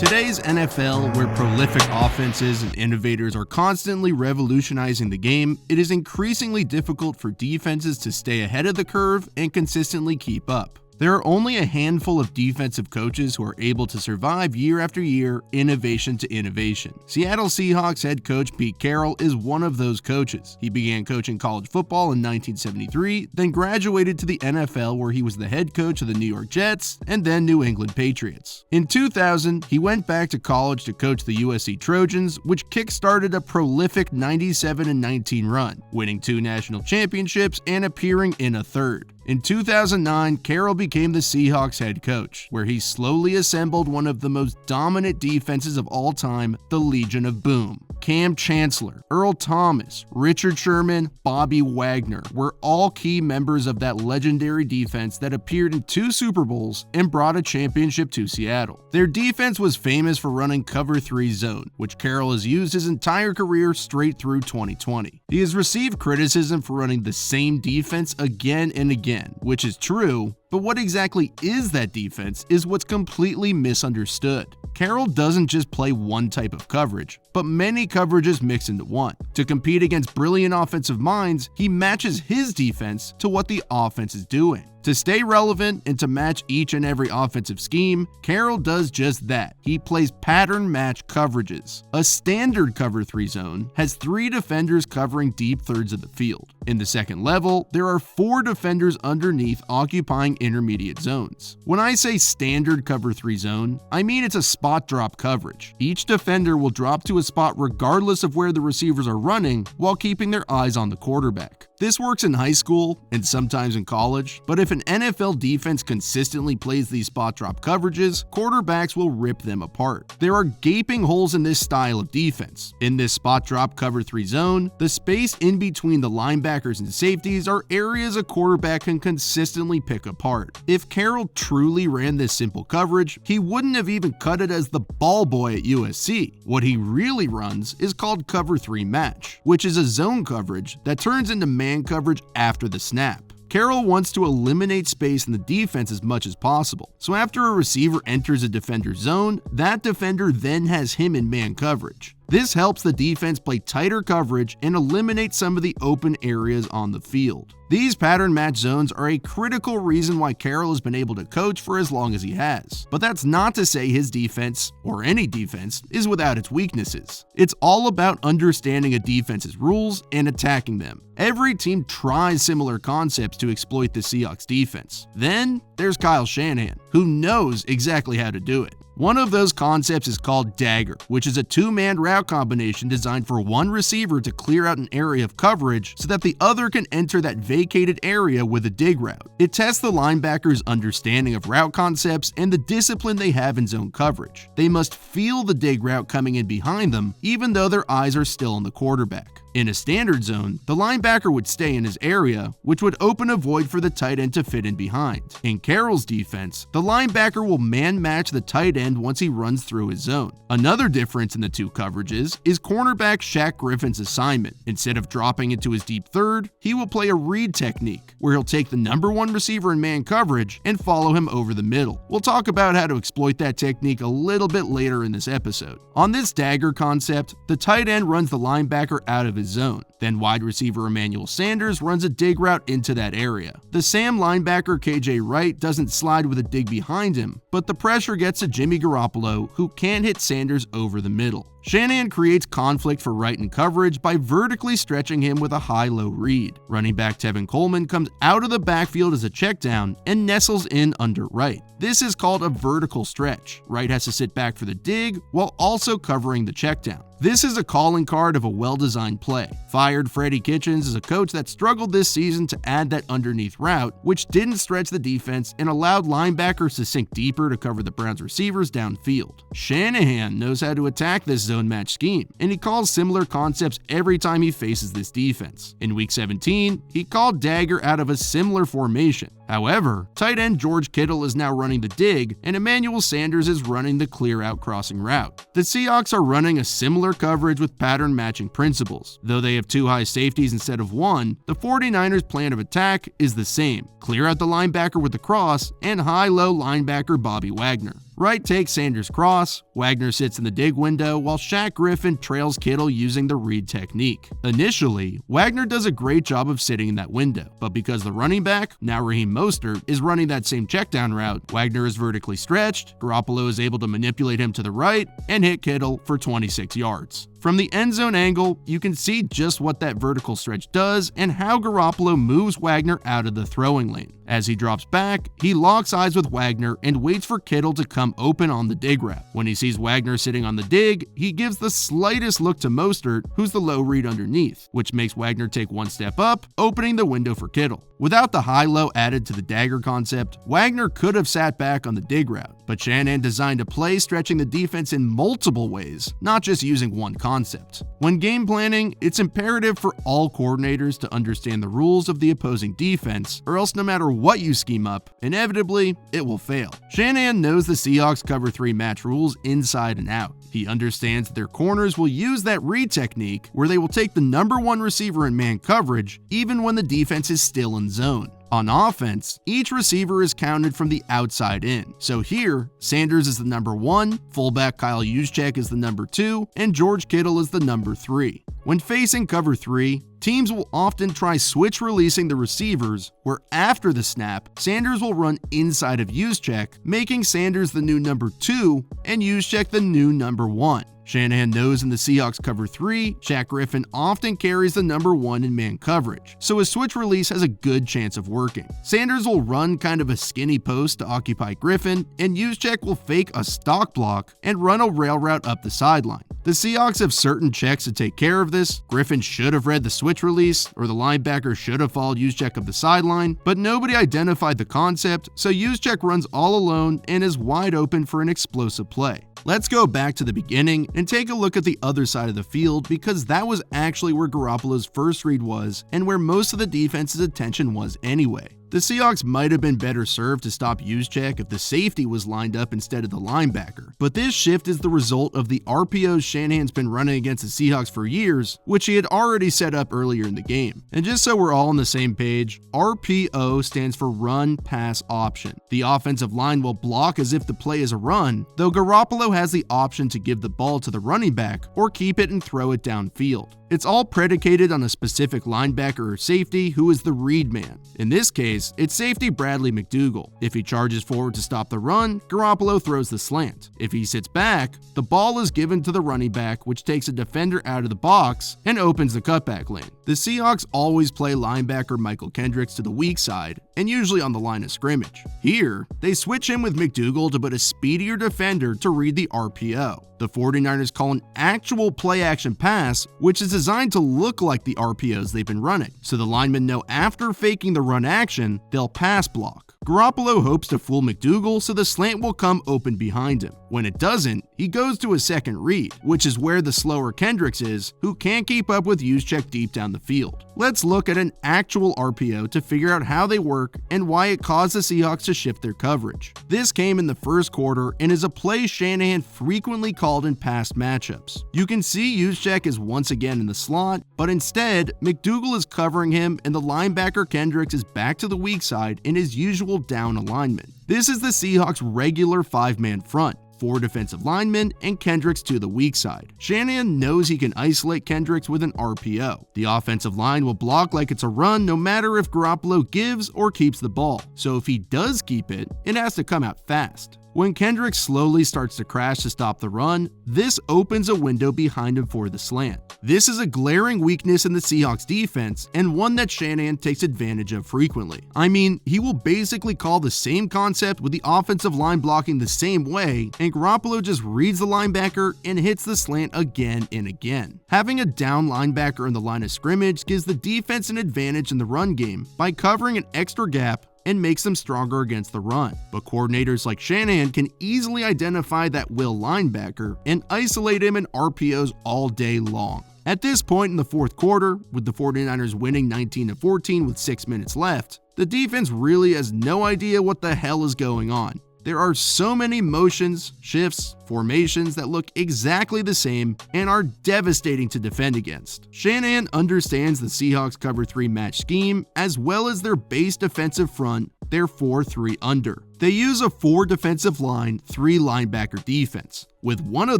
today's NFL, where prolific offenses and innovators are constantly revolutionizing the game, it is increasingly difficult for defenses to stay ahead of the curve and consistently keep up. There are only a handful of defensive coaches who are able to survive year after year, innovation to innovation. Seattle Seahawks head coach Pete Carroll is one of those coaches. He began coaching college football in 1973, then graduated to the NFL where he was the head coach of the New York Jets and then New England Patriots. In 2000, he went back to college to coach the USC Trojans, which kick-started a prolific 97-19 run, winning 2 national championships and appearing in a third. In 2009, Carroll became the Seahawks head coach, where he slowly assembled one of the most dominant defenses of all time, the Legion of Boom. Cam Chancellor, Earl Thomas, Richard Sherman, Bobby Wagner were all key members of that legendary defense that appeared in 2 Super Bowls and brought a championship to Seattle. Their defense was famous for running cover 3 zone, which Carroll has used his entire career straight through 2020. He has received criticism for running the same defense again and again, which is true, but what exactly is that defense is what's completely misunderstood. Carroll doesn't just play one type of coverage, but many coverages mixed into one. To compete against brilliant offensive minds, he matches his defense to what the offense is doing. To stay relevant and to match each and every offensive scheme, Carroll does just that. He plays pattern match coverages. A standard cover 3 zone has 3 defenders covering deep thirds of the field. In the second level, there are 4 defenders underneath occupying intermediate zones. When I say standard cover 3 zone, I mean it's a spot drop coverage. Each defender will drop to a spot regardless of where the receivers are running while keeping their eyes on the quarterback. This works in high school and sometimes in college, but if an NFL defense consistently plays these spot drop coverages, quarterbacks will rip them apart. There are gaping holes in this style of defense. In this spot drop cover 3 zone, the space in between the linebackers and safeties are areas a quarterback can consistently pick apart. If Carroll truly ran this simple coverage, he wouldn't have even cut it as the ball boy at USC. What he really runs is called cover 3 match, which is a zone coverage that turns into man coverage after the snap. Carroll wants to eliminate space in the defense as much as possible. So after a receiver enters a defender's zone, that defender then has him in man coverage. This helps the defense play tighter coverage and eliminate some of the open areas on the field. These pattern match zones are a critical reason why Carroll has been able to coach for as long as he has. But that's not to say his defense, or any defense, is without its weaknesses. It's all about understanding a defense's rules and attacking them. Every team tries similar concepts to exploit the Seahawks defense. Then there's Kyle Shanahan, who knows exactly how to do it. One of those concepts is called dagger, which is a 2-man route combination designed for one receiver to clear out an area of coverage so that the other can enter that vacated area with a dig route. It tests the linebacker's understanding of route concepts and the discipline they have in zone coverage. They must feel the dig route coming in behind them, even though their eyes are still on the quarterback. In a standard zone, the linebacker would stay in his area, which would open a void for the tight end to fit in behind. In Carroll's defense, the linebacker will man-match the tight end once he runs through his zone. Another difference in the 2 coverages is cornerback Shaq Griffin's assignment. Instead of dropping into his deep third, he will play a read technique, where he'll take the number 1 receiver in man coverage and follow him over the middle. We'll talk about how to exploit that technique a little bit later in this episode. On this dagger concept, the tight end runs the linebacker out of his zone. Then wide receiver Emmanuel Sanders runs a dig route into that area. The Sam linebacker KJ Wright doesn't slide with a dig behind him, but the pressure gets to Jimmy Garoppolo, who can't hit Sanders over the middle. Shanahan creates conflict for Wright in coverage by vertically stretching him with a high-low read. Running back Tevin Coleman comes out of the backfield as a checkdown and nestles in under Wright. This is called a vertical stretch. Wright has to sit back for the dig while also covering the checkdown. This is a calling card of a well-designed play. Fired Freddie Kitchens is a coach that struggled this season to add that underneath route, which didn't stretch the defense and allowed linebackers to sink deeper to cover the Browns' receivers downfield. Shanahan knows how to attack this zone match scheme, and he calls similar concepts every time he faces this defense. In Week 17, he called dagger out of a similar formation. However, tight end George Kittle is now running the dig, and Emmanuel Sanders is running the clear-out crossing route. The Seahawks are running a similar coverage with pattern matching principles. Though they have 2 high safeties instead of 1, the 49ers' plan of attack is the same. Clear out the linebacker with the cross, and high-low linebacker Bobby Wagner. Wright takes Sanders' cross, Wagner sits in the dig window while Shaq Griffin trails Kittle using the read technique. Initially, Wagner does a great job of sitting in that window, but because the running back, now Raheem Mostert, is running that same checkdown route, Wagner is vertically stretched, Garoppolo is able to manipulate him to the right, and hit Kittle for 26 yards. From the end zone angle, you can see just what that vertical stretch does and how Garoppolo moves Wagner out of the throwing lane. As he drops back, he locks eyes with Wagner and waits for Kittle to come open on the dig route. When he sees Wagner sitting on the dig, he gives the slightest look to Mostert, who's the low read underneath, which makes Wagner take one step up, opening the window for Kittle. Without the high-low added to the dagger concept, Wagner could have sat back on the dig route, but Shanahan designed a play stretching the defense in multiple ways, not just using one concept. When game planning, it's imperative for all coordinators to understand the rules of the opposing defense, or else no matter what you scheme up, inevitably, it will fail. Shanahan knows the Seahawks cover 3 match rules inside and out. He understands that their corners will use that read technique where they will take the number 1 receiver in man coverage even when the defense is still in zone. On offense, each receiver is counted from the outside in. So here, Sanders is the number 1, fullback Kyle Shanahan is the number 2, and George Kittle is the number 3. When facing cover 3, teams will often try switch releasing the receivers, where after the snap, Sanders will run inside of Juszczyk, making Sanders the new number 2 and Juszczyk the new number 1. Shanahan knows in the Seahawks cover 3, Shaq Griffin often carries the number 1 in man coverage, so his switch release has a good chance of working. Sanders will run kind of a skinny post to occupy Griffin, and Juszczyk will fake a stock block and run a rail route up the sideline. The Seahawks have certain checks to take care of this. Griffin should have read the switch release, or the linebacker should have followed Juszczyk up the sideline, but nobody identified the concept, so Juszczyk runs all alone and is wide open for an explosive play. Let's go back to the beginning and take a look at the other side of the field, because that was actually where Garoppolo's first read was and where most of the defense's attention was anyway. The Seahawks might have been better served to stop Juszczyk if the safety was lined up instead of the linebacker, but this shift is the result of the RPOs Shanahan's been running against the Seahawks for years, which he had already set up earlier in the game. And just so we're all on the same page, RPO stands for Run Pass Option. The offensive line will block as if the play is a run, though Garoppolo has the option to give the ball to the running back or keep it and throw it downfield. It's all predicated on a specific linebacker or safety who is the read man. In this case, it's safety Bradley McDougald. If he charges forward to stop the run, Garoppolo throws the slant. If he sits back, the ball is given to the running back, which takes a defender out of the box and opens the cutback lane. The Seahawks always play linebacker Michael Kendricks to the weak side, and usually on the line of scrimmage. Here, they switch him with McDougald to put a speedier defender to read the RPO. The 49ers call an actual play-action pass, which is designed to look like the RPOs they've been running, so the linemen know after faking the run action, they'll pass block. Garoppolo hopes to fool McDougald so the slant will come open behind him. When it doesn't, he goes to a second read, which is where the slower Kendricks is, who can't keep up with Juszczyk deep down the field. Let's look at an actual RPO to figure out how they work and why it caused the Seahawks to shift their coverage. This came in the first quarter and is a play Shanahan frequently called in past matchups. You can see Juszczyk is once again in the slot, but instead, McDougald is covering him and the linebacker Kendricks is back to the weak side in his usual down alignment. This is the Seahawks' regular 5-man front, 4 defensive linemen, and Kendricks to the weak side. Shanahan knows he can isolate Kendricks with an RPO. The offensive line will block like it's a run no matter if Garoppolo gives or keeps the ball, so if he does keep it, it has to come out fast. When Kendricks slowly starts to crash to stop the run, this opens a window behind him for the slant. This is a glaring weakness in the Seahawks defense and one that Shanahan takes advantage of frequently. I mean, he will basically call the same concept with the offensive line blocking the same way, and Garoppolo just reads the linebacker and hits the slant again and again. Having a down linebacker in the line of scrimmage gives the defense an advantage in the run game by covering an extra gap and makes them stronger against the run. But coordinators like Shanahan can easily identify that will linebacker and isolate him in RPOs all day long. At this point in the fourth quarter, with the 49ers winning 19-14 with 6 minutes left, the defense really has no idea what the hell is going on. There are so many motions, shifts, formations that look exactly the same and are devastating to defend against. Shanahan understands the Seahawks cover 3 match scheme as well as their base defensive front, their 4-3 under. They use a 4 defensive line, 3 linebacker defense, with one of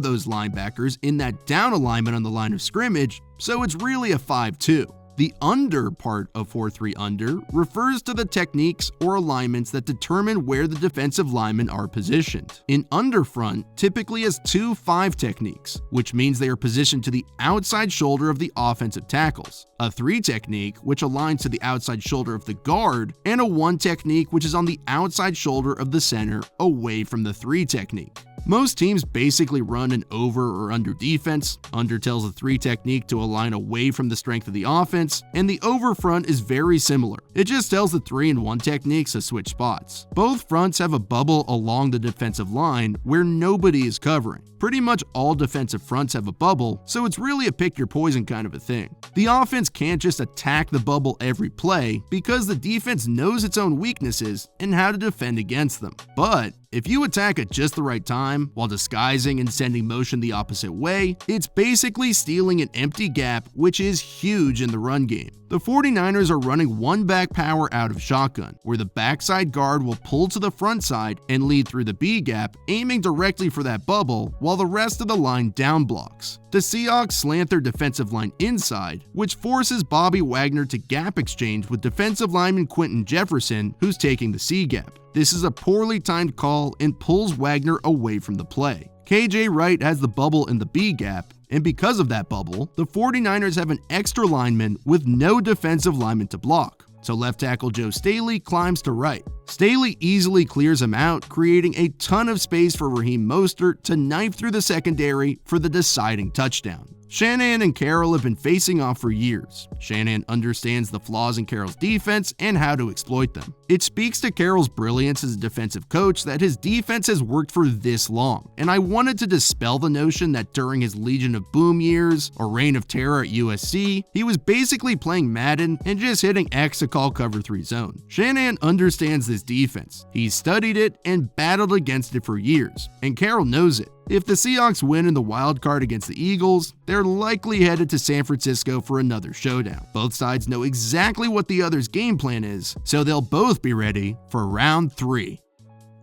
those linebackers in that down alignment on the line of scrimmage, so it's really a 5-2. The under part of 4-3 under refers to the techniques or alignments that determine where the defensive linemen are positioned. An under front typically has 2-5 techniques, which means they are positioned to the outside shoulder of the offensive tackles, a 3 technique which aligns to the outside shoulder of the guard, and a 1 technique which is on the outside shoulder of the center away from the 3 technique. Most teams basically run an over or under defense. Under tells the 3 technique to align away from the strength of the offense, and the over front is very similar. It just tells the 3 and 1 techniques to switch spots. Both fronts have a bubble along the defensive line where nobody is covering. Pretty much all defensive fronts have a bubble, so it's really a pick your poison kind of a thing. The offense can't just attack the bubble every play because the defense knows its own weaknesses and how to defend against them. But if you attack at just the right time while disguising and sending motion the opposite way, it's basically stealing an empty gap, which is huge in the run game. The 49ers are running 1 back power out of shotgun, where the backside guard will pull to the front side and lead through the B gap, aiming directly for that bubble, while the rest of the line down blocks. The Seahawks slant their defensive line inside, which forces Bobby Wagner to gap exchange with defensive lineman Quentin Jefferson, who's taking the C gap. This is a poorly timed call and pulls Wagner away from the play. KJ Wright has the bubble in the B gap, and because of that bubble, the 49ers have an extra lineman with no defensive lineman to block. So left tackle Joe Staley climbs to right. Staley easily clears him out, creating a ton of space for Raheem Mostert to knife through the secondary for the deciding touchdown. Shanahan and Carroll have been facing off for years. Shanahan understands the flaws in Carroll's defense and how to exploit them. It speaks to Carroll's brilliance as a defensive coach that his defense has worked for this long, and I wanted to dispel the notion that during his Legion of Boom years or reign of terror at USC, he was basically playing Madden and just hitting X to call cover 3 zone. Shanahan understands this defense. He's studied it and battled against it for years, and Carroll knows it. If the Seahawks win in the wild card against the Eagles, they're likely headed to San Francisco for another showdown. Both sides know exactly what the other's game plan is, so they'll both be ready for round 3.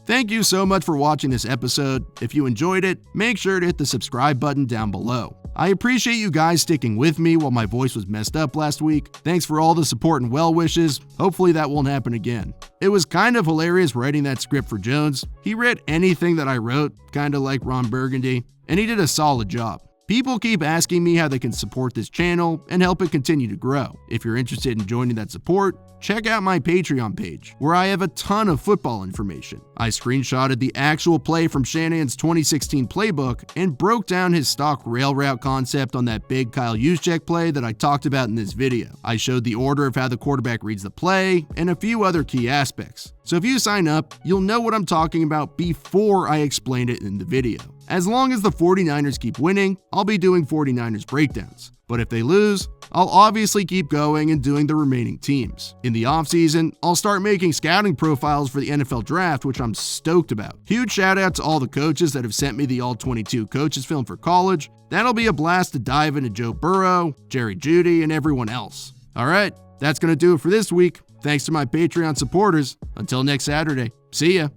Thank you so much for watching this episode. If you enjoyed it, make sure to hit the subscribe button down below. I appreciate you guys sticking with me while my voice was messed up last week. Thanks for all the support and well wishes. Hopefully that won't happen again. It was kind of hilarious writing that script for Jones. He read anything that I wrote, kind of like Ron Burgundy, and he did a solid job. People keep asking me how they can support this channel and help it continue to grow. If you're interested in joining that support, check out my Patreon page, where I have a ton of football information. I screenshotted the actual play from Shanahan's 2016 playbook and broke down his stock rail route concept on that big Kyle Shanahan play that I talked about in this video. I showed the order of how the quarterback reads the play and a few other key aspects. So if you sign up, you'll know what I'm talking about before I explain it in the video. As long as the 49ers keep winning, I'll be doing 49ers breakdowns. But if they lose, I'll obviously keep going and doing the remaining teams. In the offseason, I'll start making scouting profiles for the NFL draft, which I'm stoked about. Huge shout out to all the coaches that have sent me the All-22 coaches film for college. That'll be a blast to dive into Joe Burrow, Jerry Jeudy, and everyone else. Alright, that's going to do it for this week. Thanks to my Patreon supporters. Until next Saturday, see ya.